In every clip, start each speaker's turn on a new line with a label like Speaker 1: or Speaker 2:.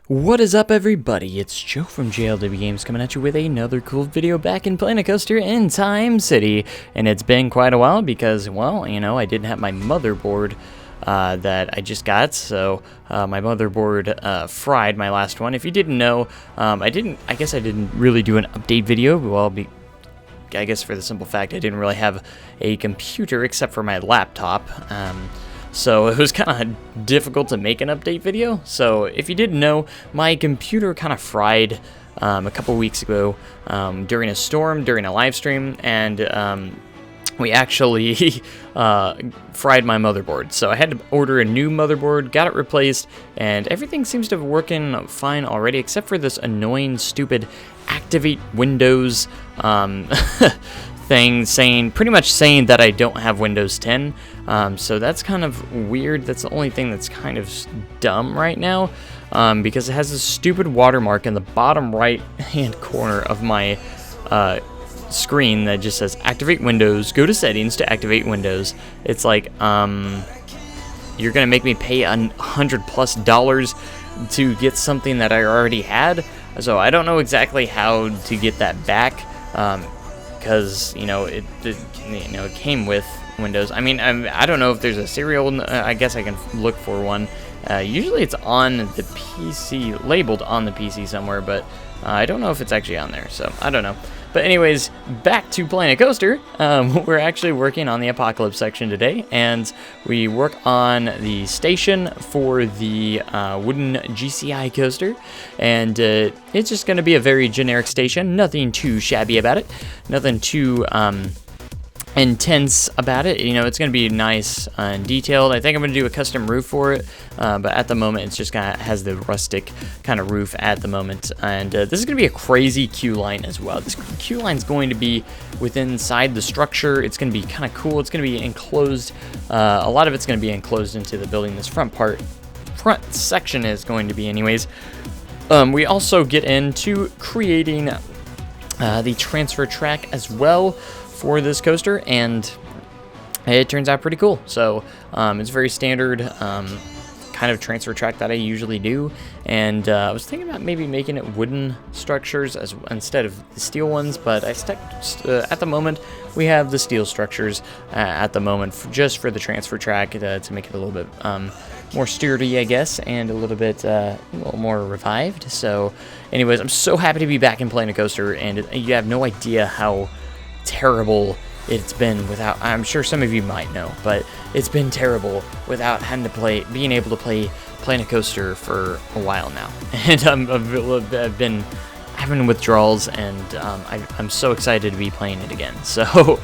Speaker 1: What is up, everybody? It's Joe from JLW Games coming at you with another cool video back in Planet Coaster in Time City. And it's been quite a while because, well, you know, I didn't have my motherboard that I just got, so my motherboard fried my last one. If you didn't know, I guess I didn't really do an update video, well, I guess for the simple fact I didn't really have a computer except for my laptop. So it was kind of difficult to make an update video. So if you didn't know, my computer kind of fried a couple weeks ago during a storm, during a live stream, and we actually fried my motherboard. So I had to order a new motherboard, got it replaced, and everything seems to be working fine already, except for this annoying, stupid activate Windows thing pretty much saying that I don't have Windows 10. So that's kind of weird. That's the only thing that's kind of dumb right now, because it has this stupid watermark in the bottom right hand corner of my screen that just says activate Windows, go to settings to activate Windows. It's like, you're gonna make me pay $100+ to get something that I already had. So I don't know exactly how to get that back, because it came with Windows. I mean, I don't know if there's a serial. I guess I can look for one. Usually it's on the PC, labeled on the PC somewhere, but I don't know if it's actually on there, so I don't know. But anyways, back to Planet Coaster. We're actually working on the Apocalypse section today, and we work on the station for the wooden GCI coaster, and it's just going to be a very generic station, nothing too shabby about it, nothing too intense about it. It's going to be nice and detailed. I think I'm going to do a custom roof for it, but at the moment it's just kind of has the rustic kind of roof at the moment. And this is going to be a crazy queue line as well. This queue line is going to be inside the structure. It's going to be kind of cool. It's going to be enclosed. A lot of it's going to be enclosed into the building. This front section is going to be anyways. We also get into creating the transfer track as well for this coaster, and it turns out pretty cool. So it's very standard kind of transfer track that I usually do, and I was thinking about maybe making it wooden structures instead of the steel ones, but I stuck at the moment we have the steel structures at the moment just for the transfer track to make it a little bit more sturdy, I guess, and a little more revived. So anyways, I'm so happy to be back in Planet Coaster, and you have no idea how terrible it's been without. I'm sure some of you might know, but it's been terrible without being able to play Planet Coaster for a while now, and I've been having withdrawals, and I'm so excited to be playing it again. So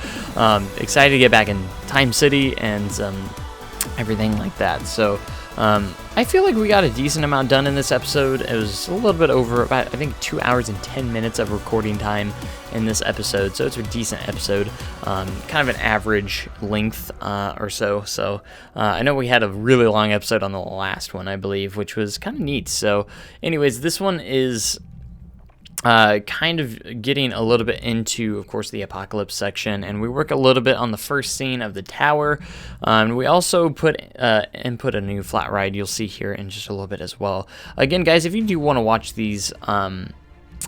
Speaker 1: excited to get back in Time City and everything like that. So I feel like we got a decent amount done in this episode. It was a little bit over about, I think, 2 hours and 10 minutes of recording time in this episode, so it's a decent episode, kind of an average length or so. So I know we had a really long episode on the last one, I believe, which was kind of neat. So anyways, this one is kind of getting a little bit into, of course, the Apocalypse section, and we work a little bit on the first scene of the tower. We also input a new flat ride you'll see here in just a little bit as well. Again, guys, if you do want to watch these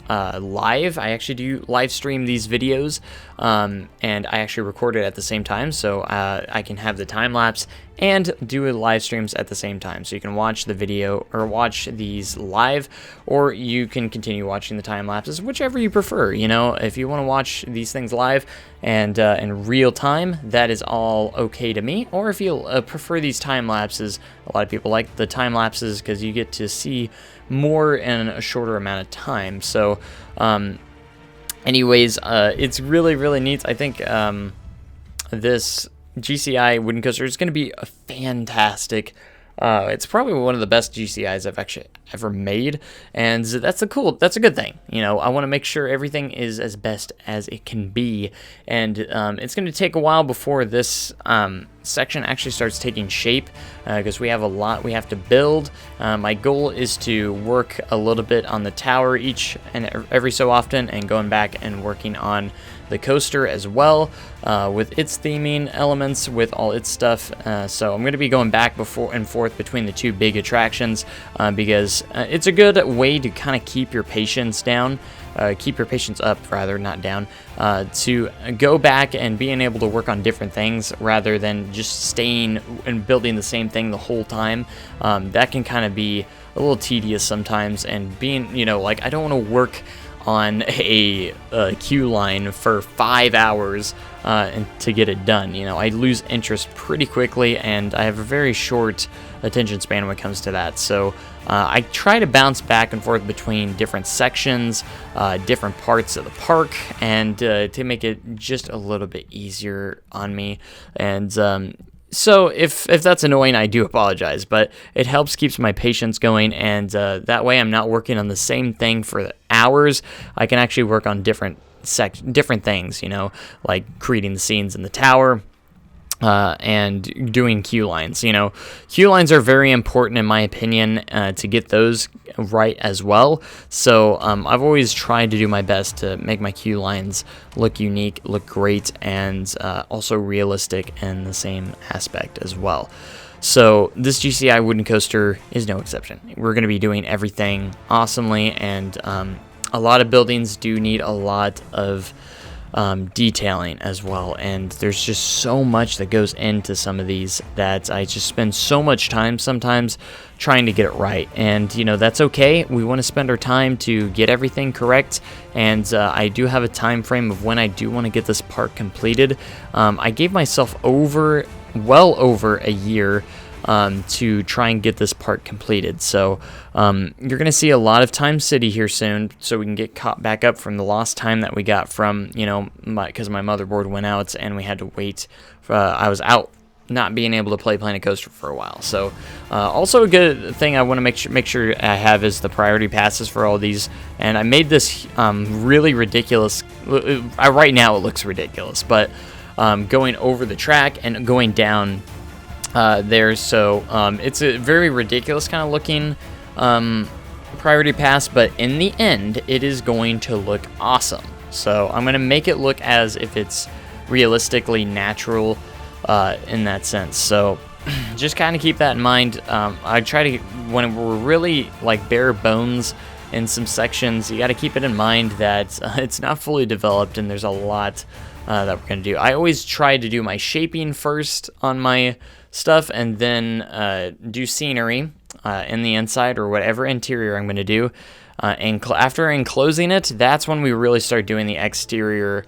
Speaker 1: live, I actually do live stream these videos, and I actually record it at the same time, so I can have the time lapse and do live streams at the same time. So you can watch the video or watch these live, or you can continue watching the time lapses, whichever you prefer. If you want to watch these things live and in real time, that is all okay to me. Or if you prefer these time lapses, a lot of people like the time lapses because you get to see more in a shorter amount of time. So anyways, it's really, really neat. I think this GCI wooden coaster is going to be a fantastic. It's probably one of the best GCIs I've actually ever made, and that's a good thing. I want to make sure everything is as best as it can be, and it's going to take a while before this section actually starts taking shape, because we have a lot we have to build. My goal is to work a little bit on the tower each and every so often, and going back and working on the coaster as well, with its theming elements, with all its stuff. So I'm going to be going back and forth between the two big attractions, because it's a good way to kind of keep your patience down. Keep your patience up, rather, not down, to go back and being able to work on different things rather than just staying and building the same thing the whole time. That can kind of be a little tedious sometimes, and being, like, I don't want to work on a queue line for 5 hours and to get it done. I lose interest pretty quickly, and I have a very short attention span when it comes to that. So I try to bounce back and forth between different sections, different parts of the park, and to make it just a little bit easier on me. And so if that's annoying, I do apologize, but it helps keeps my patience going, and that way I'm not working on the same thing for hours. I can actually work on different things, like creating the scenes in the tower, and doing queue lines. Queue lines are very important in my opinion, to get those right as well. So I've always tried to do my best to make my queue lines look unique, look great, and also realistic in the same aspect as well. So this GCI wooden coaster is no exception. We're going to be doing everything awesomely, and a lot of buildings do need a lot of detailing as well, and there's just so much that goes into some of these that I just spend so much time sometimes trying to get it right. And that's okay. We want to spend our time to get everything correct, and I do have a time frame of when I do want to get this park completed. I gave myself well over a year to try and get this part completed. So you're going to see a lot of Time City here soon, so we can get caught back up from the lost time that we got from, because my motherboard went out and we had to wait. I was out not being able to play Planet Coaster for a while. So also a good thing I want to make sure I have is the priority passes for all these. And I made this really ridiculous. Right now it looks ridiculous, but going over the track and going down there, so it's a very ridiculous kind of looking priority pass, but in the end it is going to look awesome. So I'm going to make it look as if it's realistically natural in that sense. So just kind of keep that in mind. I try to, when we're really like bare bones in some sections, you got to keep it in mind that it's not fully developed and there's a lot that we're going to do. I always try to do my shaping first on my stuff, and then do scenery in the inside or whatever interior I'm going to do. And after enclosing it, that's when we really start doing the exterior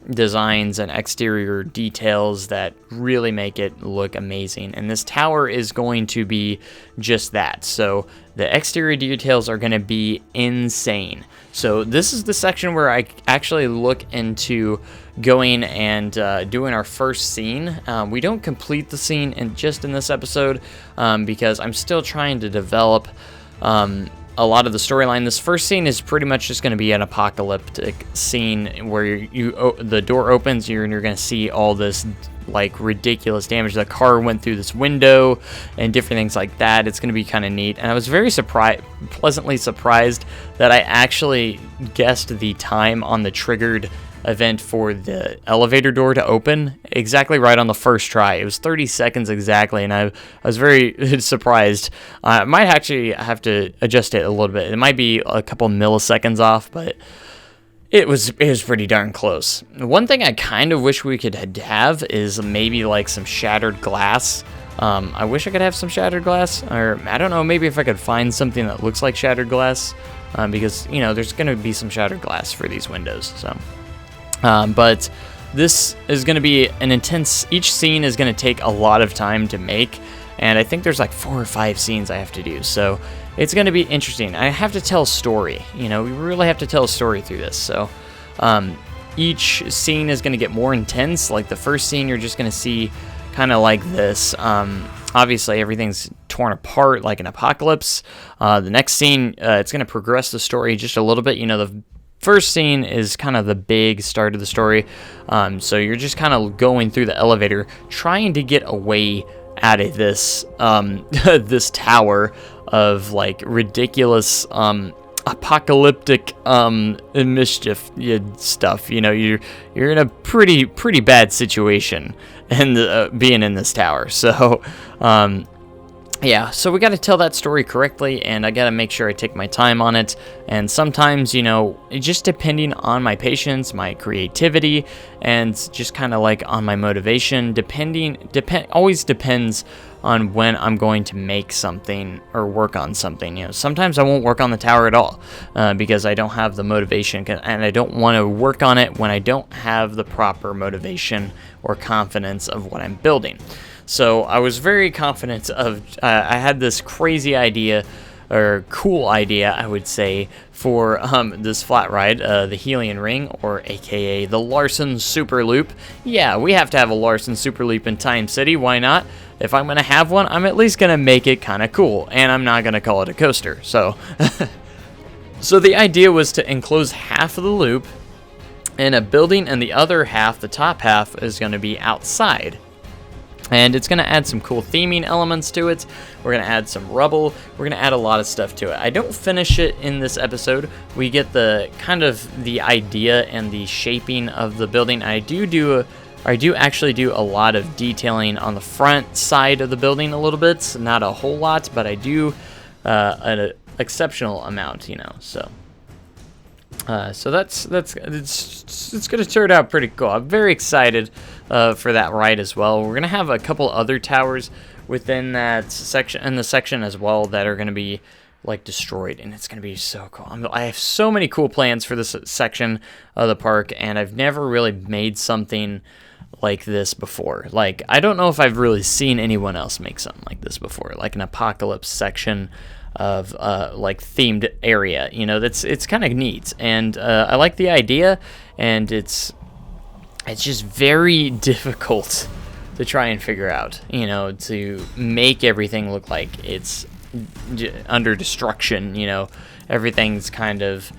Speaker 1: designs and exterior details that really make it look amazing. And this tower is going to be just that. So the exterior details are going to be insane. So this is the section where I actually look into going and doing our first scene. We don't complete the scene in this episode because I'm still trying to develop a lot of the storyline. This first scene is pretty much just going to be an apocalyptic scene where the door opens and you're going to see all this like ridiculous damage. The car went through this window and different things like that. It's going to be kind of neat. And I was very pleasantly surprised that I actually guessed the time on the triggered event for the elevator door to open exactly right on the first try. It was 30 seconds exactly, and I was very surprised. I might actually have to adjust it a little bit. It might be a couple milliseconds off, but it was pretty darn close. One thing I kind of wish we could have is maybe like some shattered glass. I wish I could have some shattered glass, or I don't know, maybe if I could find something that looks like shattered glass, because there's going to be some shattered glass for these windows. So but this is going to be an intense, each scene is going to take a lot of time to make, and I think there's like 4 or 5 scenes I have to do, so it's going to be interesting. I have to tell a story, we really have to tell a story through this, so each scene is going to get more intense. Like the first scene, you're just going to see kind of like this, obviously everything's torn apart like an apocalypse. The next scene, it's going to progress the story just a little bit. The first scene is kind of the big start of the story, so you're just kind of going through the elevator trying to get away out of this this tower of like ridiculous apocalyptic mischief stuff. You know, you're in a pretty bad situation and being in this tower. So yeah, so we got to tell that story correctly, and I got to make sure I take my time on it. And sometimes, you know, just depending on my patience, my creativity, and just kind of like on my motivation, always depends on when I'm going to make something or work on something. You know, sometimes I won't work on the tower at all because I don't have the motivation, and I don't want to work on it when I don't have the proper motivation or confidence of what I'm building. So I was very confident of, I had this crazy idea, or cool idea, I would say, for this flat ride, the Hylian Ring, or aka the Larson Super Loop. Yeah, we have to have a Larson Super Loop in Time City, why not? If I'm going to have one, I'm at least going to make it kind of cool, and I'm not going to call it a coaster. So, so the idea was to enclose half of the loop in a building, and the other half, the top half, is going to be outside. And it's going to add some cool theming elements to it. We're going to add some rubble. We're going to add a lot of stuff to it. I don't finish it in this episode. We get the kind of the idea and the shaping of the building. I do actually do a lot of detailing on the front side of the building a little bit. Not a whole lot, but I do an exceptional amount, you know. So it's going to turn out pretty cool. I'm very excited for that ride as well. We're going to have a couple other towers within that section, in the section as well, that are going to be like destroyed, and it's going to be so cool. I have so many cool plans for this section of the park, and I've never really made something like this before. Like, I don't know if I've really seen anyone else make something like this before, like an apocalypse section of like themed area. You know, it's kind of neat, and I like the idea, and it's just very difficult to try and figure out, you know, to make everything look like it's under destruction. You know, everything's kind of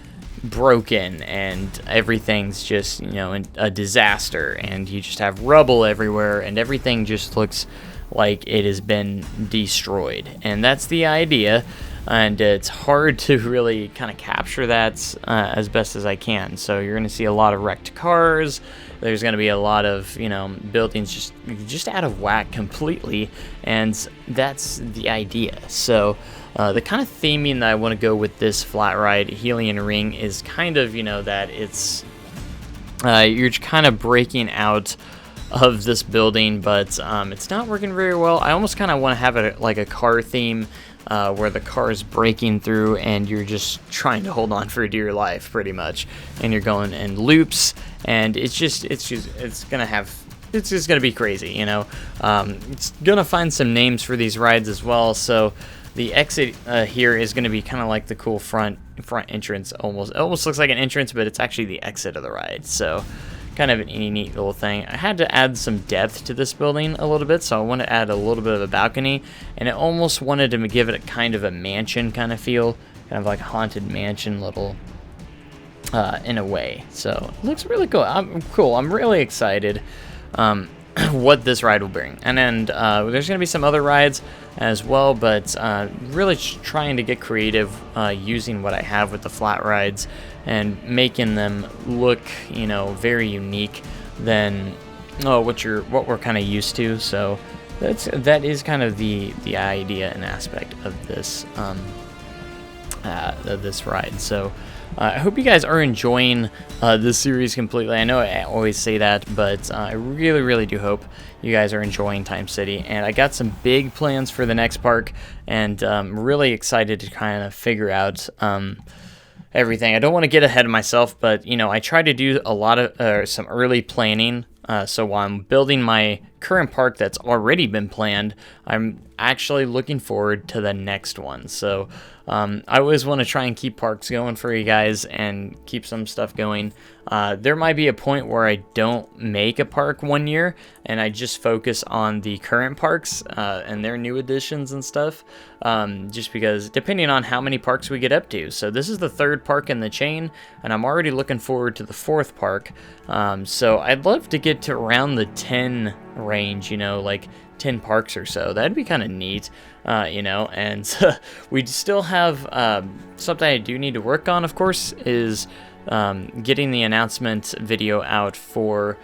Speaker 1: broken, and everything's just, you know, a disaster, and you just have rubble everywhere, and everything just looks like it has been destroyed. And that's the idea, and it's hard to really kind of capture that as best as I can. So you're going to see a lot of wrecked cars. There's going to be a lot of, you know, buildings just out of whack completely, and that's the idea. So the kind of theming that I want to go with this flat ride Hylian Ring is kind of, you know, that it's you're kind of breaking out of this building, but it's not working very well. I almost kind of want to have it like a car theme, where the car is breaking through and you're just trying to hold on for dear life, pretty much, and you're going in loops, and it's just gonna be crazy, you know. It's gonna find some names for these rides as well. So the exit here is gonna be kind of like the cool front entrance. It almost looks like an entrance, but it's actually the exit of the ride. So kind of a neat little thing. I had to add some depth to this building a little bit, so I want to add a little bit of a balcony, and I almost wanted to give it a kind of a mansion kind of feel, kind of like a haunted mansion little in a way. So it looks really cool. I'm really excited what this ride will bring. And then there's going to be some other rides as well, but really trying to get creative using what I have with the flat rides and making them look, you know, very unique than what we're kind of used to. So that is kind of the idea and aspect of this ride. So I hope you guys are enjoying this series completely. I know I always say that, but I really do hope you guys are enjoying Time City. And I got some big plans for the next park, and I'm really excited to kind of figure out everything. I don't want to get ahead of myself, but, you know, I try to do a lot of some early planning. So while I'm building my current park that's already been planned, I'm actually looking forward to the next one. So I always want to try and keep parks going for you guys and keep some stuff going. There might be a point where I don't make a park one year and I just focus on the current parks and their new additions and stuff, just because depending on how many parks we get up to. So this is the third park in the chain, and I'm already looking forward to the fourth park. So I'd love to get to around the 10 range, you know, like 10 parks or so. That'd be kind of neat, you know. And we still have something I do need to work on, of course, is getting the announcement video out for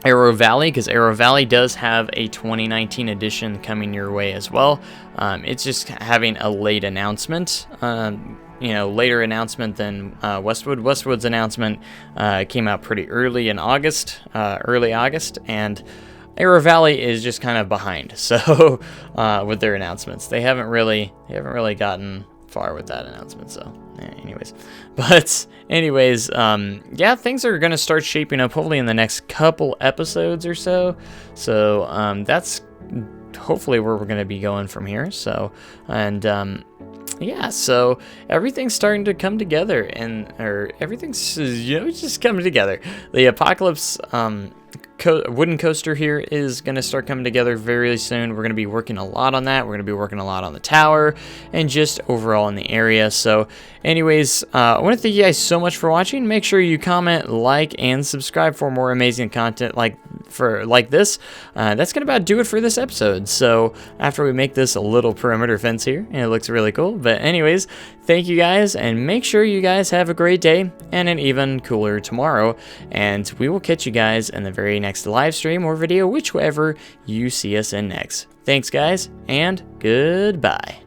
Speaker 1: Arrow Valley, because Arrow Valley does have a 2019 edition coming your way as well. It's just having a late announcement, you know, later announcement than Westwood. Westwood's announcement came out pretty early in August, early August, and Arrow Valley is just kind of behind. So with their announcements, they haven't really gotten far with that announcement. So anyways, yeah, things are gonna start shaping up hopefully in the next couple episodes or so. So that's hopefully where we're gonna be going from here. So yeah, so everything's starting to come together, everything's, you know, just coming together. The Apocalypse wooden coaster here is going to start coming together very soon. We're going to be working a lot on that. We're going to be working a lot on the tower and just overall in the area. So anyways, I want to thank you guys so much for watching. Make sure you comment, like, and subscribe for more amazing content like this. That's going to about do it for this episode. So after we make this a little perimeter fence here, and it looks really cool. But anyways, thank you guys, and make sure you guys have a great day and an even cooler tomorrow. And we will catch you guys in the very next live stream or video, whichever you see us in next. Thanks, guys, and goodbye.